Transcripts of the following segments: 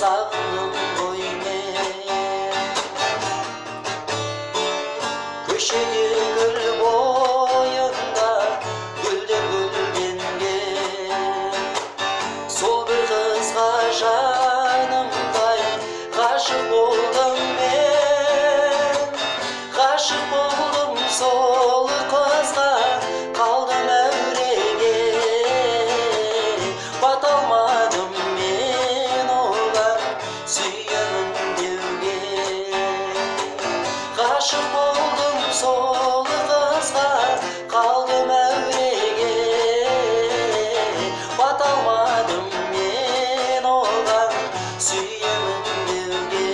сағындым ғой мен. Көшеде гүл бойында гүлдер гүлденген, сол бір қызға жанымдай ғашық болдым мен. Ғашық болдым сол қызға, қалдым әуреге, бата алмадым мен оған сүйемін деуге. Ғашық болдым сол қызға, қалдым әуреге, бата алмадым мен оған сүйемін деуге.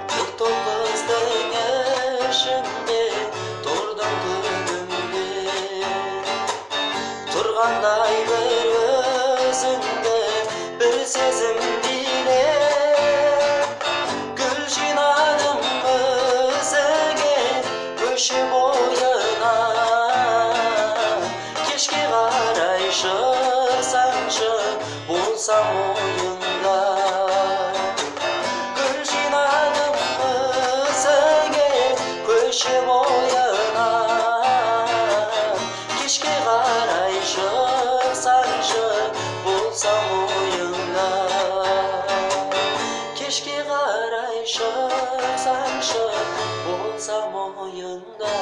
Бір топ қыздың ішінде тұрдым күнімде, тұрғандай бір өзіңді бір сезім билеп. Гүл жинадым өзіңе көше бойына, кешке қарай шықсаңшы болсам ойында. Гүл жинадым өзіңе көше бойына, кешке қарай шықсаңшы болсам ойында. Кешке қарай шықсаңшы болсам ойында.